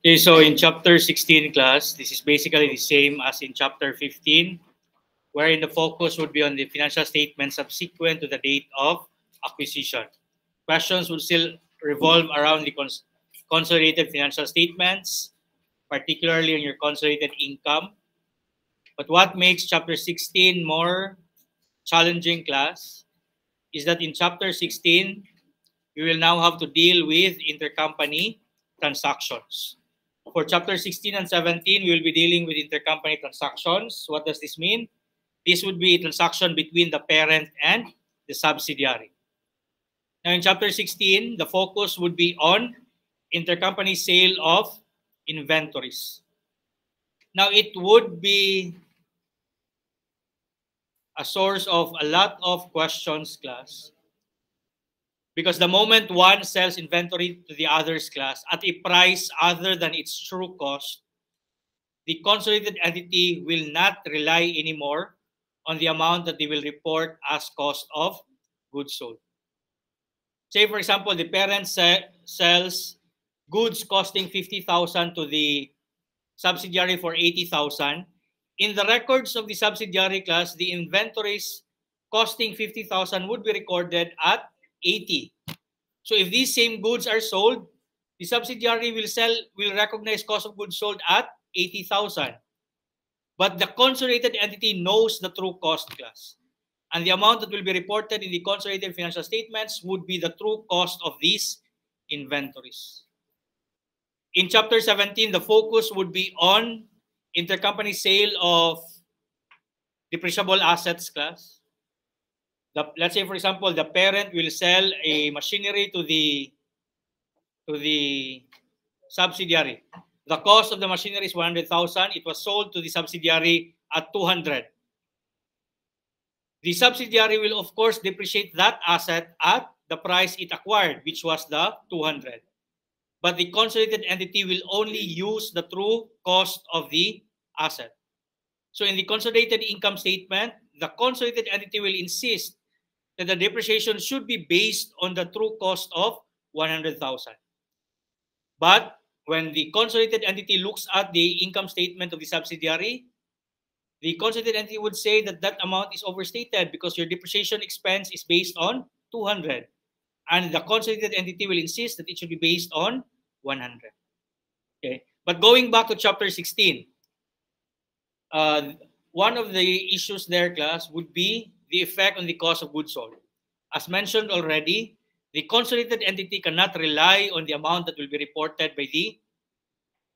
Okay, so in chapter 16 class, this is basically the same as in chapter 15, wherein the focus would be on the financial statement subsequent to the date of acquisition. Questions would still revolve around the consolidated financial statements, particularly on your consolidated income. But what makes chapter 16 more challenging class is that in chapter 16, we will now have to deal with intercompany transactions. For chapter 16 and 17, we will be dealing with intercompany transactions. What does this mean? This would be a transaction between the parent and the subsidiary. Now in chapter 16, the focus would be on intercompany sale of inventories. Now it would be a source of a lot of questions, class, because the moment one sells inventory to the other's class at a price other than its true cost, the consolidated entity will not rely anymore on the amount that they will report as cost of goods sold. Say, for example, the parent sells goods costing 50,000 to the subsidiary for 80,000. In the records of the subsidiary class, the inventories costing 50,000 would be recorded at 80. So if these same goods are sold, the subsidiary will recognize cost of goods sold at 80,000. But the consolidated entity knows the true cost, class. And the amount that will be reported in the consolidated financial statements would be the true cost of these inventories. In chapter 17, the focus would be on intercompany sale of depreciable assets, class. Let's say, for example, the parent will sell a machinery to the subsidiary. The cost of the machinery is 100,000. It was sold to the subsidiary at 200. The subsidiary will, of course, depreciate that asset at the price it acquired, which was the 200. But the consolidated entity will only use the true cost of the asset. So in the consolidated income statement, the consolidated entity will insist that the depreciation should be based on the true cost of 100,000. But when the consolidated entity looks at the income statement of the subsidiary, the consolidated entity would say that that amount is overstated because your depreciation expense is based on 200. And the consolidated entity will insist that it should be based on 100. Okay. But going back to chapter 16, one of the issues there, class, would be the effect on the cost of goods sold. As mentioned already, the consolidated entity cannot rely on the amount that will be reported by the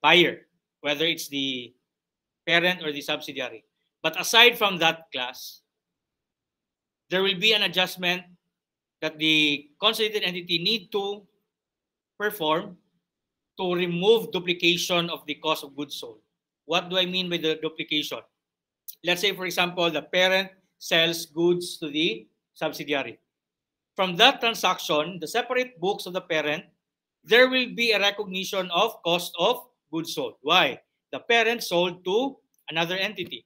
buyer, whether it's the parent or the subsidiary. But aside from that, class, there will be an adjustment that the consolidated entity need to perform to remove duplication of the cost of goods sold. What do I mean by the duplication? Let's say, for example, the parent sells goods to the subsidiary. From that transaction, the separate books of the parent, there will be a recognition of cost of goods sold. Why? The parent sold to another entity.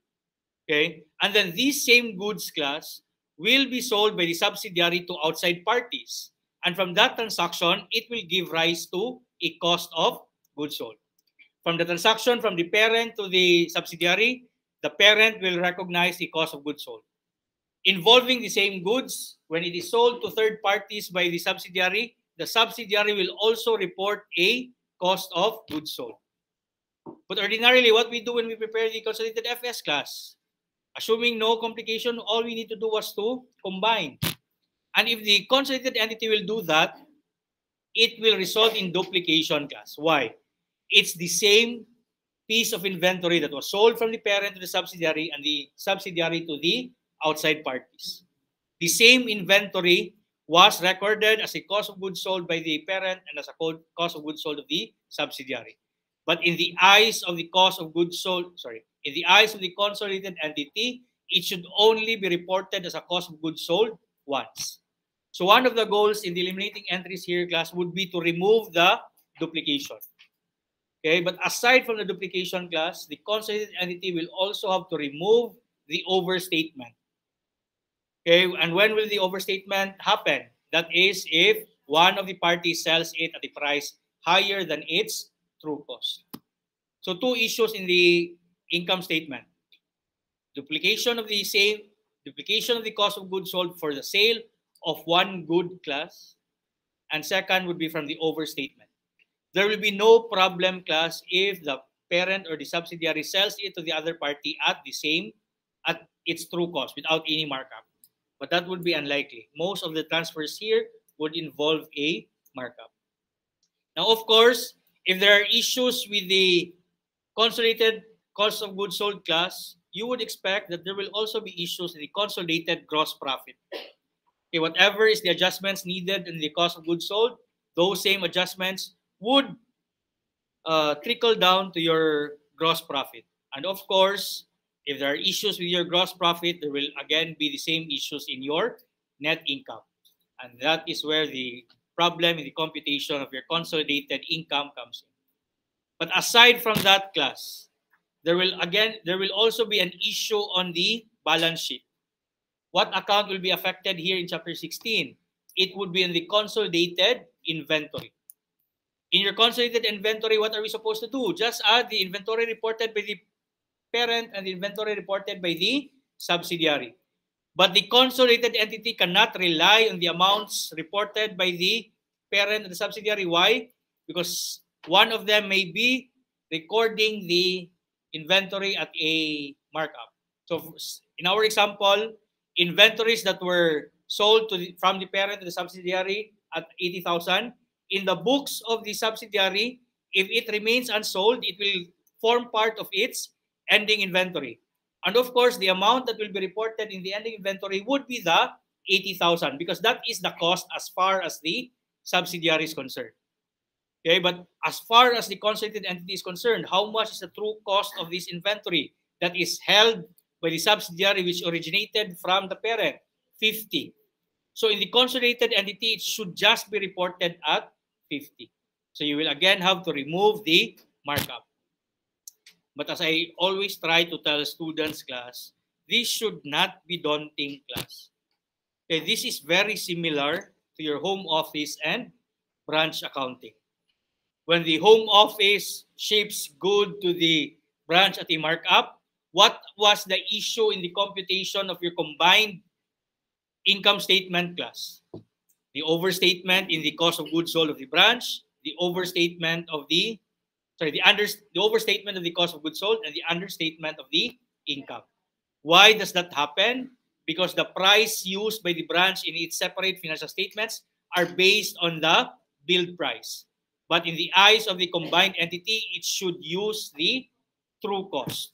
Okay? And then these same goods, class, will be sold by the subsidiary to outside parties. And from that transaction, it will give rise to a cost of goods sold. From the transaction from the parent to the subsidiary, the parent will recognize the cost of goods sold. Involving the same goods, when it is sold to third parties by the subsidiary will also report a cost of goods sold. But ordinarily, what we do when we prepare the consolidated FS, class, assuming no complication, all we need to do was to combine. And if the consolidated entity will do that, it will result in duplication, class. Why? It's the same piece of inventory that was sold from the parent to the subsidiary and the subsidiary to the outside parties. The same inventory was recorded as a cost of goods sold by the parent and as a cost of goods sold of the subsidiary. But in the eyes of the cost of goods sold, in the eyes of the consolidated entity, it should only be reported as a cost of goods sold once. So one of the goals in the eliminating entries here, class, would be to remove the duplication. Okay, but aside from the duplication, class, the consolidated entity will also have to remove the overstatement. Okay, and when will the overstatement happen? That is if one of the parties sells it at the price higher than its true cost. So two issues in the income statement. Duplication of the cost of goods sold for the sale of one good class. And second would be from the overstatement. There will be no problem, class, if the parent or the subsidiary sells it to the other party at its true cost without any markup. But that would be unlikely. Most of the transfers here would involve a markup. Now, of course, if there are issues with the consolidated cost of goods sold class, you would expect that there will also be issues in the consolidated gross profit. Okay, whatever is the adjustments needed in the cost of goods sold, those same adjustments would trickle down to your gross profit. And of course, if there are issues with your gross profit, there will again be the same issues in your net income. And that is where the problem in the computation of your consolidated income comes in. But aside from that, class, there will also be an issue on the balance sheet. What account will be affected here in chapter 16? It would be in the consolidated inventory. In your consolidated inventory, what are we supposed to do? Just add the inventory reported by the parent and the inventory reported by the subsidiary. But the consolidated entity cannot rely on the amounts reported by the parent and the subsidiary. Why? Because one of them may be recording the inventory at a markup. So in our example, inventories that were sold from the parent to the subsidiary at 80,000, in the books of the subsidiary, if it remains unsold, it will form part of its ending inventory. And of course, the amount that will be reported in the ending inventory would be the 80,000 because that is the cost as far as the subsidiary is concerned. Okay, but as far as the consolidated entity is concerned, how much is the true cost of this inventory that is held by the subsidiary which originated from the parent? 50. So in the consolidated entity, it should just be reported at 50. So you will again have to remove the markup. But as I always try to tell students, class, this should not be daunting, class. Okay, this is very similar to your home office and branch accounting. When the home office ships good to the branch at a markup, what was the issue in the computation of your combined income statement, class? The overstatement in the cost of goods sold of the branch, the overstatement of the overstatement of the cost of goods sold, and the understatement of the income. Why does that happen? Because the price used by the branch in its separate financial statements are based on the billed price. But in the eyes of the combined entity, it should use the true cost.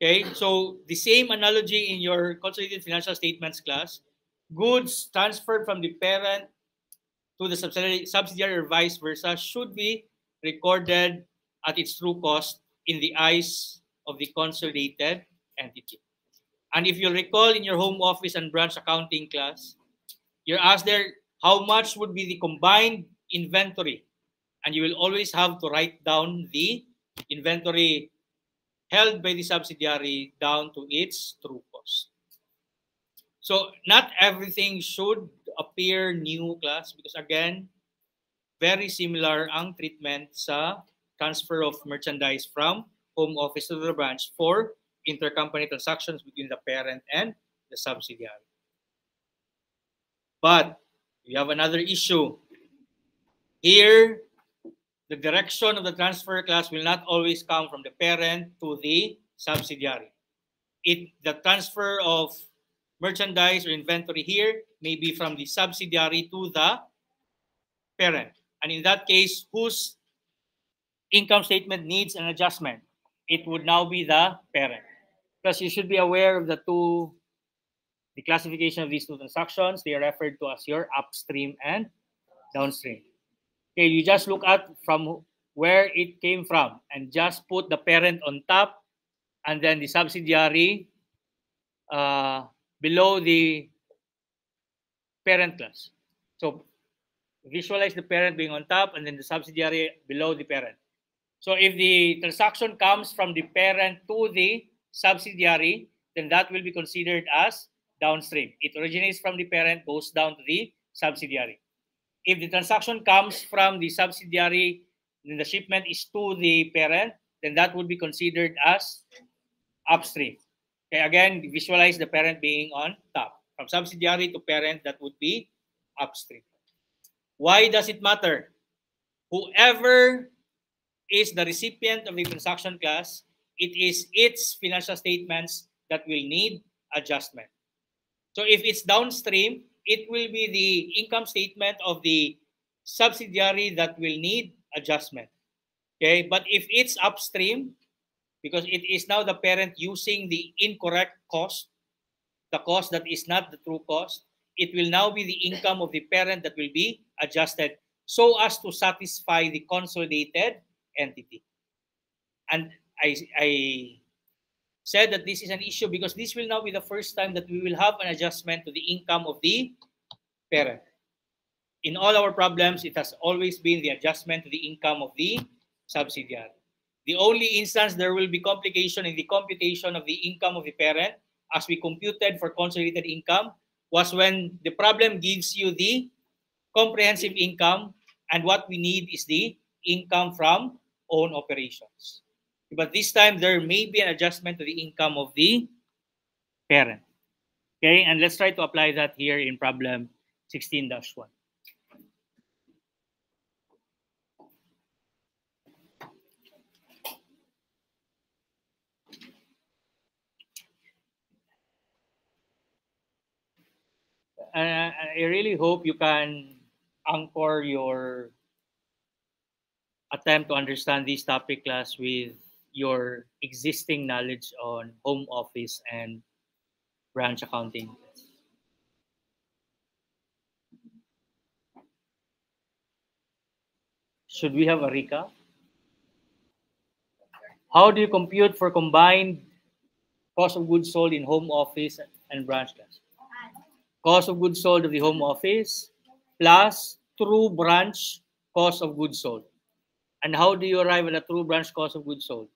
Okay, so the same analogy in your consolidated financial statements, class. Goods transferred from the parent to the subsidiary or vice versa should be recorded at its true cost in the eyes of the consolidated entity. And if you recall in your home office and branch accounting class, you're asked there how much would be the combined inventory. And you will always have to write down the inventory held by the subsidiary down to its true cost. So not everything should appear new, class, because again, very similar ang treatment sa transfer of merchandise from home office to the branch for intercompany transactions between the parent and the subsidiary. But we have another issue. Here, the direction of the transfer, class, will not always come from the parent to the subsidiary. The transfer of merchandise or inventory here may be from the subsidiary to the parent. And in that case, whose income statement needs an adjustment? It would now be the parent. Because you should be aware of the classification of these two transactions. They are referred to as your upstream and downstream. Okay, you just look at from where it came from and just put the parent on top and then the subsidiary below the parent, class. So visualize the parent being on top and then the subsidiary below the parent. So if the transaction comes from the parent to the subsidiary, then that will be considered as downstream. It originates from the parent, goes down to the subsidiary. If the transaction comes from the subsidiary, then the shipment is to the parent, then that would be considered as upstream. Okay, again, visualize the parent being on top. From subsidiary to parent, that would be upstream. Why does it matter? Whoever is the recipient of the transaction class, it is its financial statements that will need adjustment. So if it's downstream, it will be the income statement of the subsidiary that will need adjustment. Okay, but if it's upstream, because it is now the parent using the incorrect cost, the cost that is not the true cost, it will now be the income of the parent that will be adjusted so as to satisfy the consolidated entity. And I said that this is an issue because this will now be the first time that we will have an adjustment to the income of the parent. In all our problems, it has always been the adjustment to the income of the subsidiary. The only instance there will be complication in the computation of the income of the parent, as we computed for consolidated income, was when the problem gives you the comprehensive income, and what we need is the income from own operations. But this time, there may be an adjustment to the income of the parent. Okay, and let's try to apply that here in problem 16-1. I really hope you can anchor your attempt to understand this topic class with your existing knowledge on home office and branch accounting. Should we have a recap? How do you compute for combined cost of goods sold in home office and branch class? Cost of goods sold of the home office plus true branch cost of goods sold. And how do you arrive at a true branch cost of goods sold?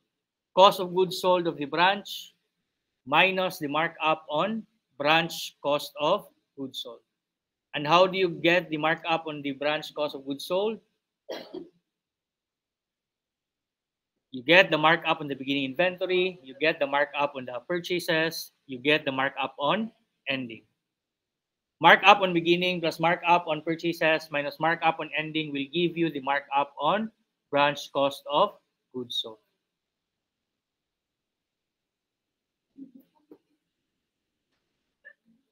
Cost of goods sold of the branch minus the markup on branch cost of goods sold. And how do you get the markup on the branch cost of goods sold? You get the markup on the beginning inventory, you get the markup on the purchases, you get the markup on ending. Markup on beginning plus markup on purchases minus markup on ending will give you the markup on branch cost of goods sold.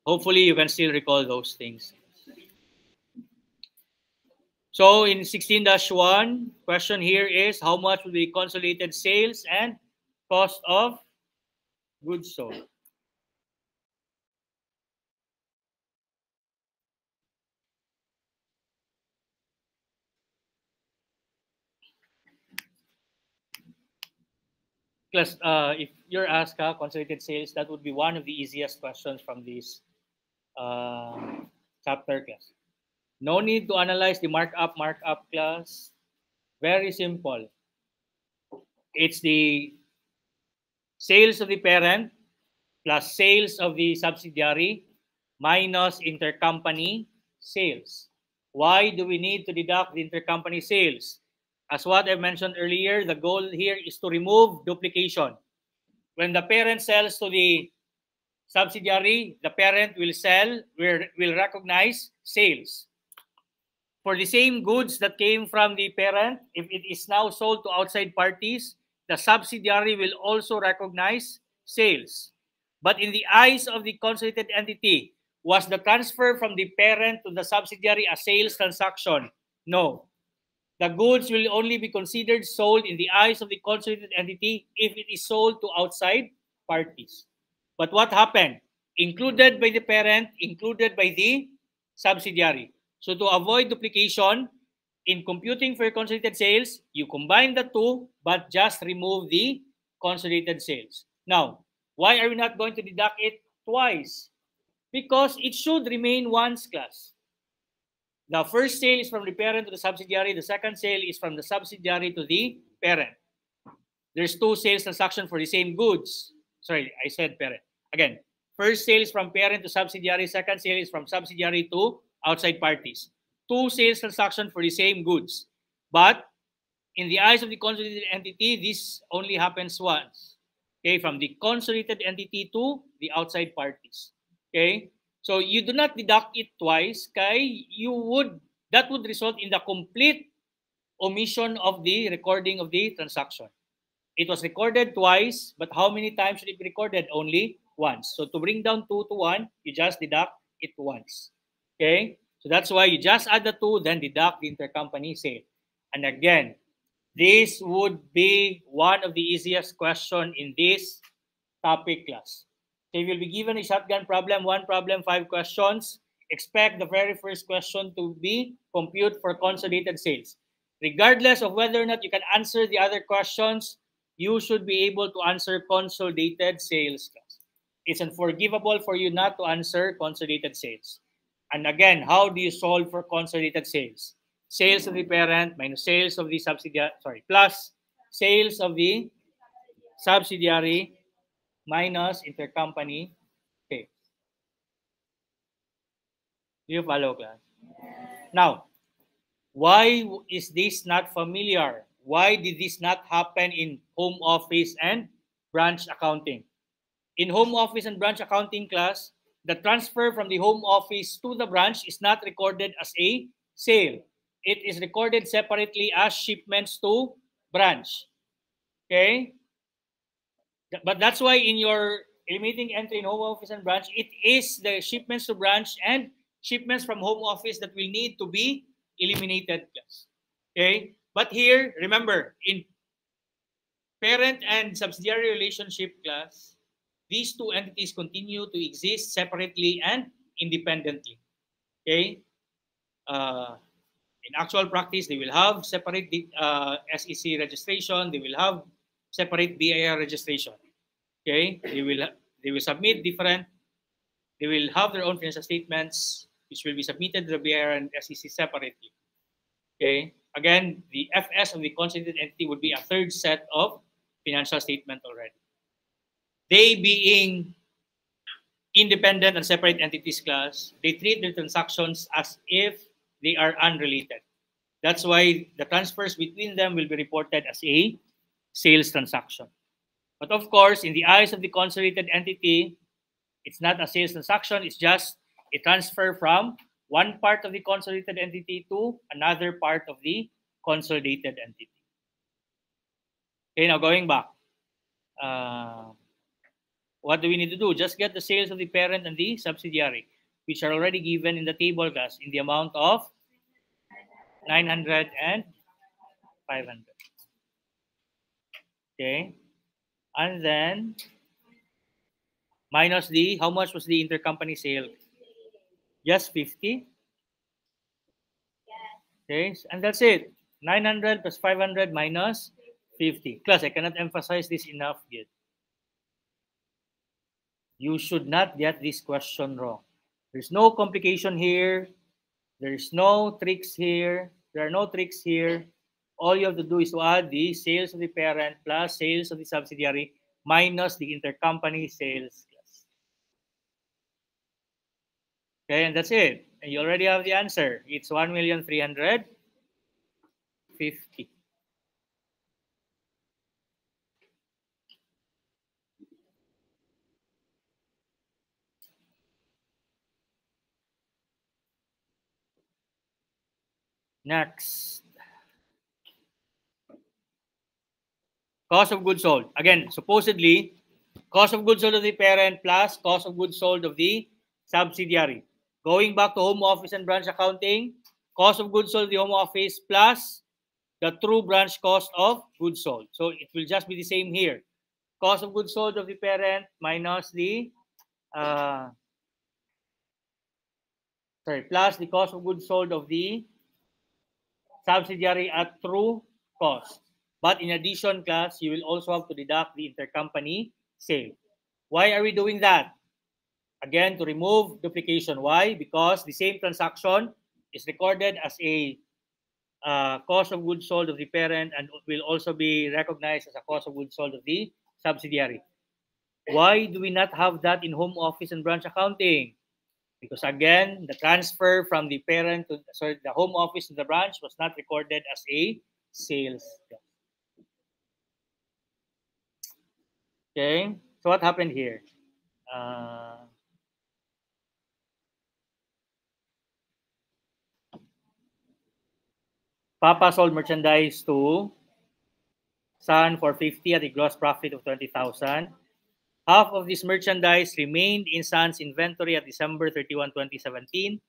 Hopefully, you can still recall those things. So in 16-1, question here is how much will be consolidated sales and cost of goods sold? Plus, if you're asked consolidated sales, that would be one of the easiest questions from this chapter class. No need to analyze the markup class. Very simple. It's the sales of the parent plus sales of the subsidiary minus intercompany sales. Why do we need to deduct the intercompany sales? As what I mentioned earlier, the goal here is to remove duplication. When the parent sells to the subsidiary, the parent will recognize sales. For the same goods that came from the parent, if it is now sold to outside parties, the subsidiary will also recognize sales. But in the eyes of the consolidated entity, was the transfer from the parent to the subsidiary a sales transaction? No. The goods will only be considered sold in the eyes of the consolidated entity if it is sold to outside parties. But what happened? Included by the parent, included by the subsidiary. So to avoid duplication, in computing for consolidated sales, you combine the two, but just remove the consolidated sales. Now, why are we not going to deduct it twice? Because it should remain once class. The first sale is from the parent to the subsidiary. The second sale is from the subsidiary to the parent. There's two sales transactions for the same goods. Sorry, I said parent. Again, first sale is from parent to subsidiary. Second sale is from subsidiary to outside parties. two sales transactions for the same goods. But in the eyes of the consolidated entity, this only happens once. Okay, from the consolidated entity to the outside parties. Okay, so you do not deduct it twice, kay that would result in the complete omission of the recording of the transaction. It was recorded twice, but how many times should it be recorded? Only once. So to bring down 2 to 1, you just deduct it once. Okay? So that's why you just add the 2, then deduct the intercompany sale. And again, this would be one of the easiest question in this topic class. So if you'll be given a shotgun problem, 1 problem, 5 questions, expect the very first question to be compute for consolidated sales. Regardless of whether or not you can answer the other questions, you should be able to answer consolidated sales. It's unforgivable for you not to answer consolidated sales. And again, how do you solve for consolidated sales? Sales of the parent minus sales of the subsidiary, plus sales of the subsidiary minus intercompany sales. Do you follow, class? Now, why is this not familiar? Why did this not happen in home office and branch accounting? In home office and branch accounting, class, the transfer from the home office to the branch is not recorded as a sale. It is recorded separately as shipments to branch. Okay? But that's why in your eliminating entry in home office and branch, it is the shipments to branch and shipments from home office that will need to be eliminated, class. Okay? But here, remember, in parent and subsidiary relationship, class, these two entities continue to exist separately and independently. Okay? In actual practice, they will have separate SEC registration. They will have separate BIR registration. Okay? They will submit different. They will have their own financial statements, which will be submitted to the BIR and SEC separately. Okay? Again, the FS of the consolidated entity would be a third set of financial statement already. They being independent and separate entities, class, they treat their transactions as if they are unrelated. That's why the transfers between them will be reported as a sales transaction. But of course, in the eyes of the consolidated entity, it's not a sales transaction. It's just a transfer from one part of the consolidated entity to another part of the consolidated entity. Okay, now going back. What do we need to do? Just get the sales of the parent and the subsidiary, which are already given in the table, class, in the amount of 900 and 500. Okay. And then minus the, how much was the intercompany sale? Just 50. Okay. And that's it. 900 plus 500 minus 50. Class, I cannot emphasize this enough yet. You should not get this question wrong. There's no complication here. There's no tricks here. There are no tricks here. All you have to do is to add the sales of the parent plus sales of the subsidiary minus the intercompany sales. Okay, and that's it. And you already have the answer. It's 1,350,000. Next. Cost of goods sold. Again, supposedly, cost of goods sold of the parent plus cost of goods sold of the subsidiary. Going back to home office and branch accounting, cost of goods sold of the home office plus the true branch cost of goods sold. So it will just be the same here. Cost of goods sold of the parent minus the plus the cost of goods sold of the subsidiary at true cost. But in addition, class, you will also have to deduct the intercompany sale. Why are we doing that? Again, to remove duplication. Why? Because the same transaction is recorded as a cost of goods sold of the parent and will also be recognized as a cost of goods sold of the subsidiary. Why do we not have that in home office and branch accounting? Because again, the transfer from the parent to the home office to the branch was not recorded as a sales. Okay, so what happened here? Papa sold merchandise to Son for 50 at a gross profit of 20,000. Half of this merchandise remained in Son's inventory at December 31, 2017.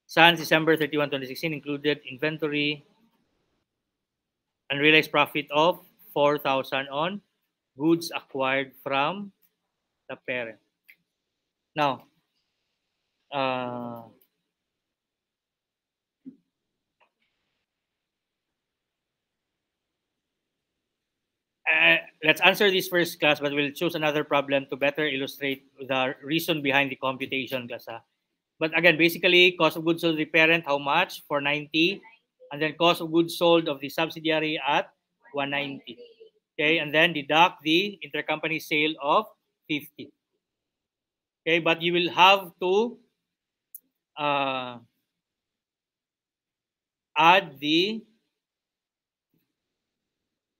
Son's December 31, 2016 included inventory unrealized profit of 4,000 on goods acquired from the parent. Now, let's answer this first, class, but we'll choose another problem to better illustrate the reason behind the computation, class. But again, basically, cost of goods sold of the parent, how much? 490. And then cost of goods sold of the subsidiary at 190. Okay, and then deduct the intercompany sale of 50. Okay, but you will have to add the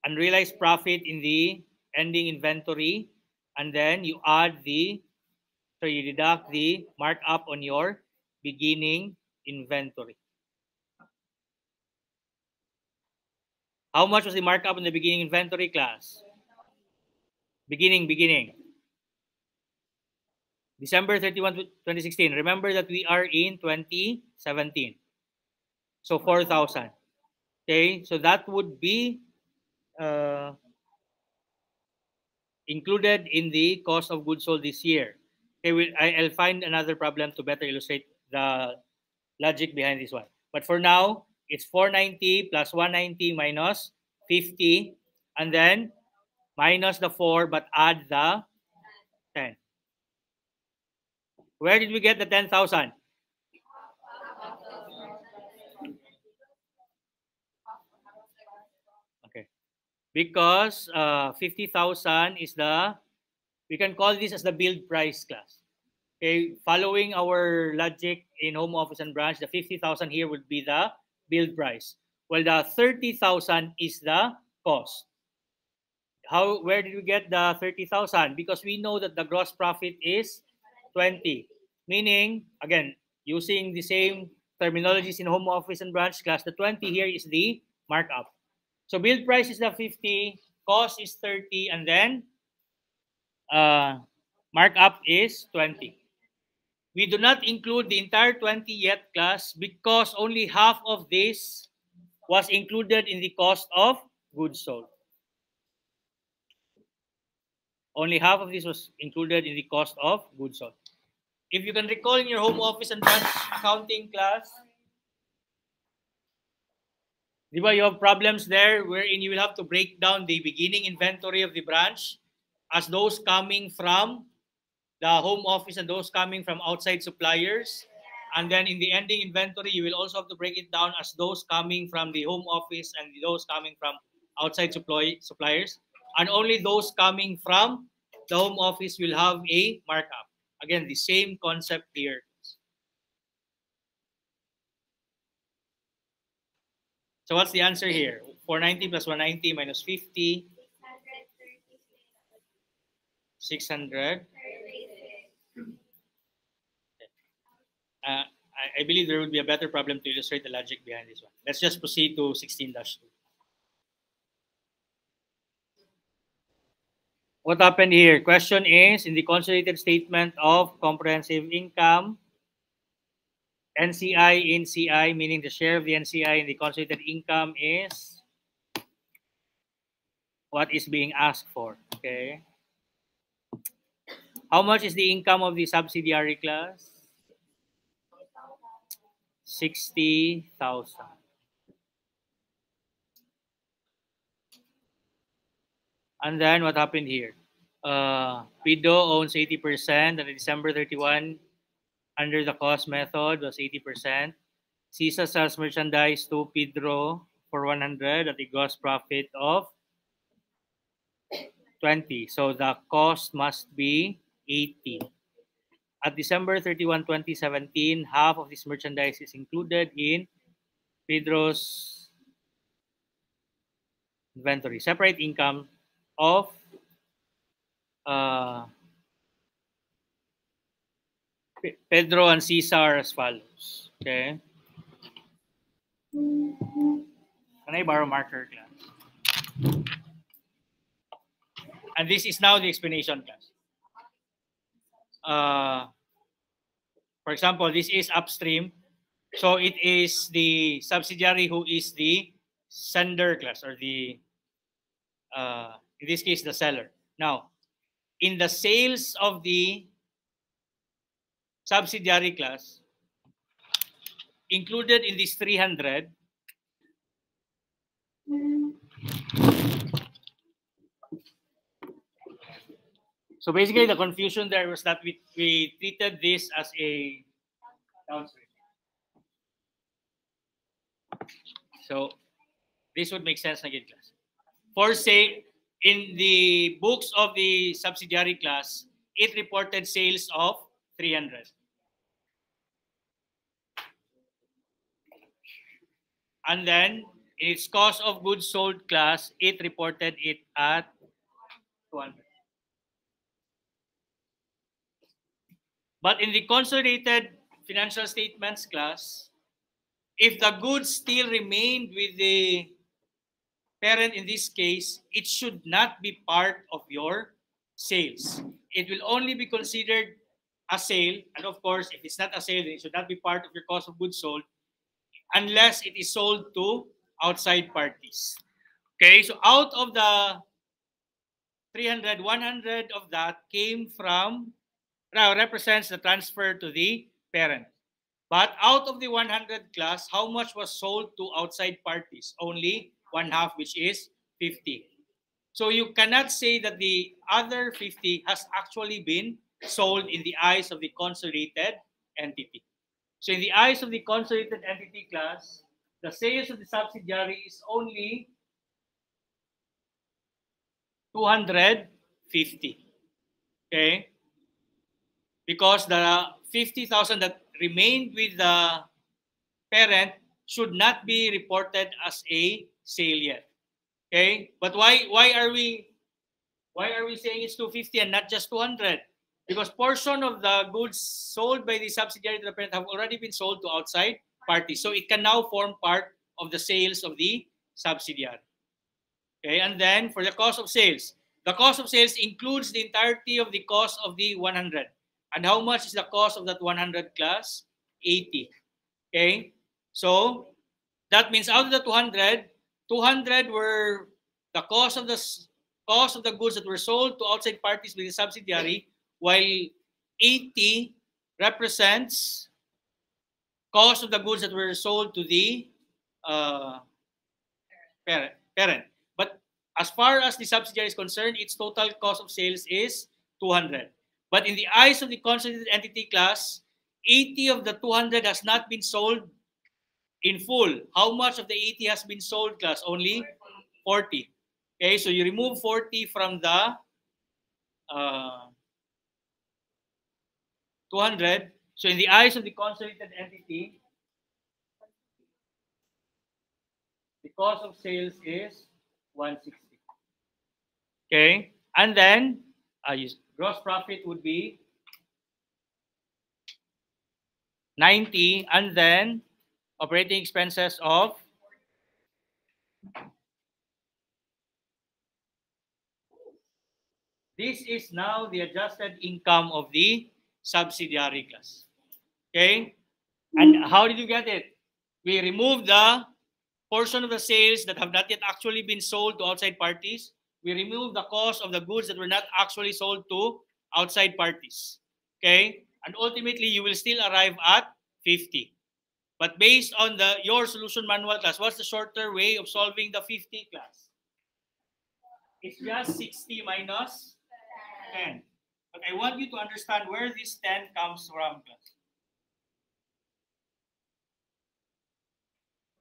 unrealized profit in the ending inventory, and then you you deduct the markup on your beginning inventory. How much was the markup in the beginning inventory, class? Beginning. December 31, 2016. Remember that we are in 2017. So 4,000. Okay, so that would be included in the cost of goods sold this year. Okay, I'll find another problem to better illustrate the logic behind this one. But for now, it's 490 plus 190 minus 50, and then minus the 4, but add the 10. Where did we get the 10,000? Okay, because 50,000 is we can call this as the build price, class. Okay, following our logic in home office and branch, the 50,000 here would be the build price. Well, the 30,000 is the cost. Where did we get the 30,000? Because we know that the gross profit is 20. Meaning, again, using the same terminologies in home office and branch, class, the 20 here is the markup. So build price is the 50, cost is 30, and then markup is 20. We do not include the entire 20 yet, class, because only half of this was included in the cost of goods sold. Only half of this was included in the cost of goods sold. If you can recall in your home office and branch accounting class, you have problems there wherein you will have to break down the beginning inventory of the branch as those coming from the home office and those coming from outside suppliers. And then in the ending inventory, you will also have to break it down as those coming from the home office and those coming from outside suppliers. And only those coming from the home office will have a markup. Again, the same concept here. So what's the answer here? 490 plus 190 minus 50. 600. I believe there would be a better problem to illustrate the logic behind this one. Let's just proceed to 16-2. What happened here? Question is, in the consolidated statement of comprehensive income, NCI, meaning the share of the NCI in the consolidated income is what is being asked for. Okay. How much is the income of the subsidiary, class? 60,000. And then what happened here? Pido owns 80%, and December 31, under the cost method, was 80%. CISA sells merchandise to Pedro for 100 at a gross profit of 20. So the cost must be 80. At December 31, 2017, half of this merchandise is included in Pedro's inventory. Separate income of Pedro and Cesar as follows. Okay. Can I borrow marker, class? And this is now the explanation, class. For example, this is upstream. So it is the subsidiary who is the sender, class, or the, in this case, the seller. Now, in the sales of the subsidiary, class, included in this 300, so basically the confusion there was that we treated this as a downstream. So this would make sense again, class. For say, in the books of the subsidiary class, it reported sales of 300. And then in its cost of goods sold class, it reported it at 200. But in the consolidated financial statements class, if the goods still remained with the parent in this case, it should not be part of your sales. It will only be considered a sale. And of course, if it's not a sale, then it should not be part of your cost of goods sold unless it is sold to outside parties. Okay, so out of the 300, 100 of that came from, now represents the transfer to the parent. But out of the 100 class, how much was sold to outside parties? Only one half, which is 50. So you cannot say that the other 50 has actually been sold in the eyes of the consolidated entity. So in the eyes of the consolidated entity class, the sales of the subsidiary is only 250. Okay? Because the 50,000 that remained with the parent should not be reported as a sale yet. Okay? But why are we saying it's 250 and not just 200? Because portion of the goods sold by the subsidiary to the parent have already been sold to outside parties. So it can now form part of the sales of the subsidiary. Okay, and then for the cost of sales, the cost of sales includes the entirety of the cost of the 100. And how much is the cost of that 100 class? 80. Okay, so that means out of the 200, 200 were the cost of the goods that were sold to outside parties with the subsidiary, while 80 represents cost of the goods that were sold to the parent. But as far as the subsidiary is concerned, its total cost of sales is 200. But in the eyes of the consolidated entity class, 80 of the 200 has not been sold in full. How much of the 80 has been sold, class? Only 40. Okay, so you remove 40 from the 200. So in the eyes of the consolidated entity, the cost of sales is 160. Okay, and then gross profit would be 90, and then operating expenses of 40. This is now the adjusted income of the subsidiary class. Okay, and how did you get it? We remove the portion of the sales that have not yet actually been sold to outside parties. We remove the cost of the goods that were not actually sold to outside parties. Okay? And ultimately, you will still arrive at 50. But based on your solution manual class, what's the shorter way of solving the 50 class? It's just 60 minus 10. But I want you to understand where this 10 comes from, class.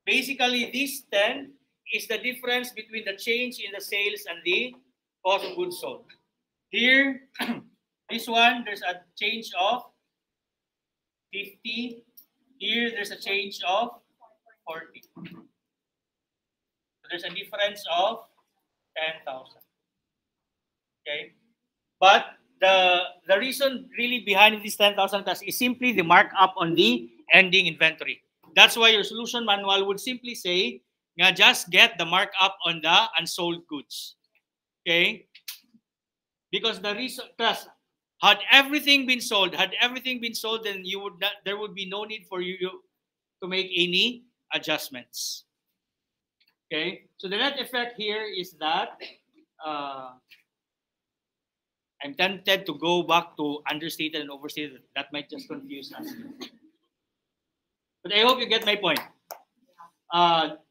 Basically, this 10 is the difference between the change in the sales and the cost of goods sold. Here, this one, there's a change of 50. Here, there's a change of 40. So there's a difference of 10,000. Okay? But the reason really behind this 10,000 class is simply the markup on the ending inventory. That's why your solution manual would simply say, nga just get the markup on the unsold goods. Okay? Because the reason, class, had everything been sold, then you would not, there would be no need for you to make any adjustments. Okay? So the net effect here is that I'm tempted to go back to understated and overstated. That might just confuse us. But I hope you get my point.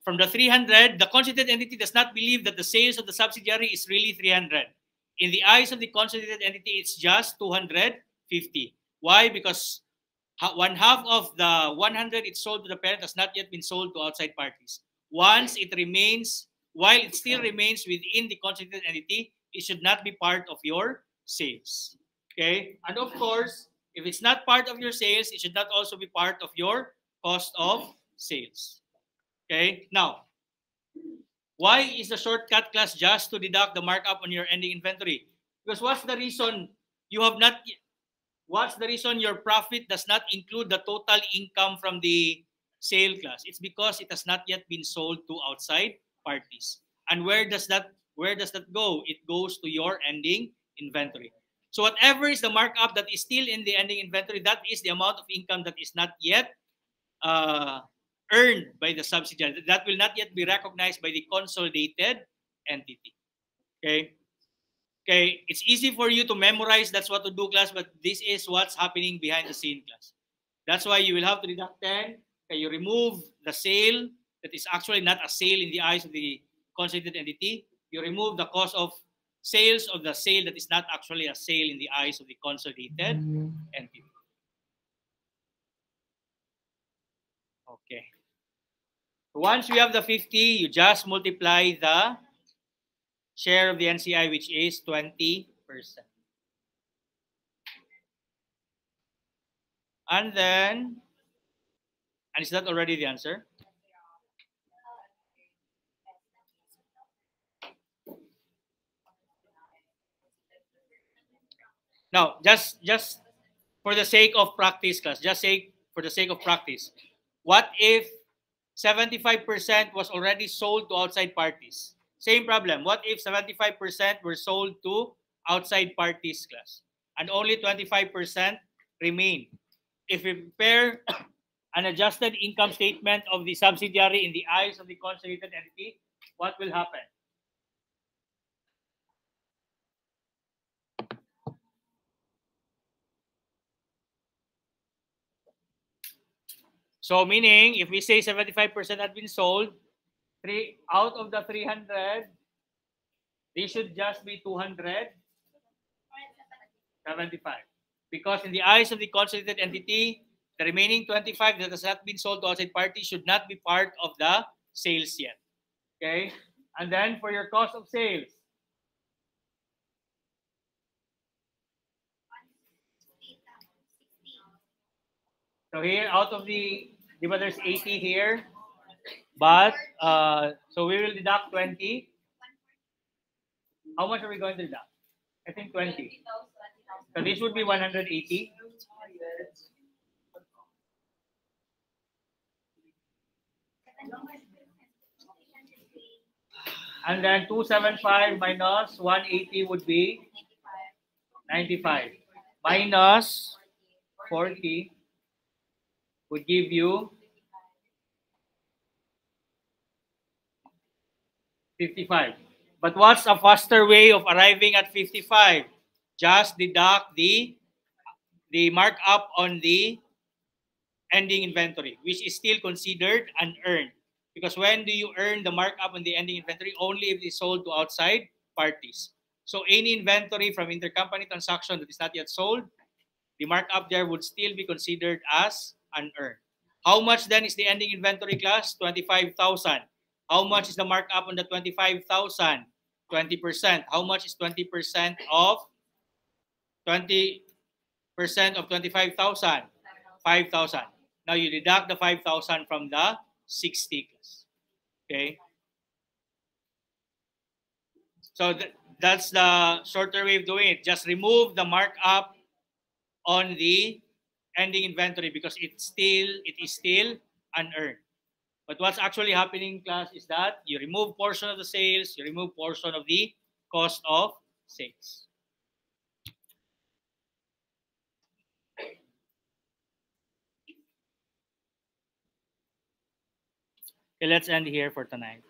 From the 300, the constituted entity does not believe that the sales of the subsidiary is really 300. In the eyes of the constituted entity, it's just 250. Why? Because one half of the 100 it's sold to the parent has not yet been sold to outside parties. Once it remains, while it still remains within the constituted entity, it should not be part of your sales. Okay? And of course, if it's not part of your sales, it should not also be part of your cost of sales. Okay? Now, why is the shortcut class just to deduct the markup on your ending inventory? Because what's the reason your profit does not include the total income from the sale class? It's because it has not yet been sold to outside parties. And where does that go? It goes to your ending inventory. So whatever is the markup that is still in the ending inventory, that is the amount of income that is not yet earned by the subsidiary. That will not yet be recognized by the consolidated entity. Okay? Okay, it's easy for you to memorize, that's what to do, class, but this is what's happening behind the scene, class. That's why you will have to deduct 10. Okay, you remove the sale that is actually not a sale in the eyes of the consolidated entity. You remove the cost of sales of the sale that is not actually a sale in the eyes of the consolidated entity. Okay. Once we have the 50, you just multiply the share of the NCI, which is 20%. And then, and is that already the answer? Now, just for the sake of practice, class, for the sake of practice, what if 75% was already sold to outside parties? Same problem. What if 75% were sold to outside parties, class, and only 25% remain? If we prepare an adjusted income statement of the subsidiary in the eyes of the consolidated entity, what will happen? So meaning, if we say 75% had been sold, out of the 300, they should just be 275. Because in the eyes of the consolidated entity, the remaining 25 that has not been sold to outside parties should not be part of the sales yet. Okay? And then for your cost of sales, so here, out of the, there's 80 here, but, so we will deduct 20. How much are we going to deduct? I think 20. So this would be 180. And then 275 minus 180 would be 95. Minus 40 would give you 55. But what's a faster way of arriving at 55? Just deduct the markup on the ending inventory, which is still considered unearned. Because when do you earn the markup on the ending inventory? Only if it's sold to outside parties. So any inventory from intercompany transaction that is not yet sold, the markup there would still be considered as unearned. How much then is the ending inventory, class? 25,000. How much is the markup on the 25,000? 20%. How much is 20% of 25,000? 5,000. Now you deduct the 5,000 from the 60. Okay. So that's the shorter way of doing it. Just remove the markup on the ending inventory because it is still unearned. But what's actually happening in class is that you remove portion of the sales, you remove portion of the cost of sales. Okay, let's end here for tonight.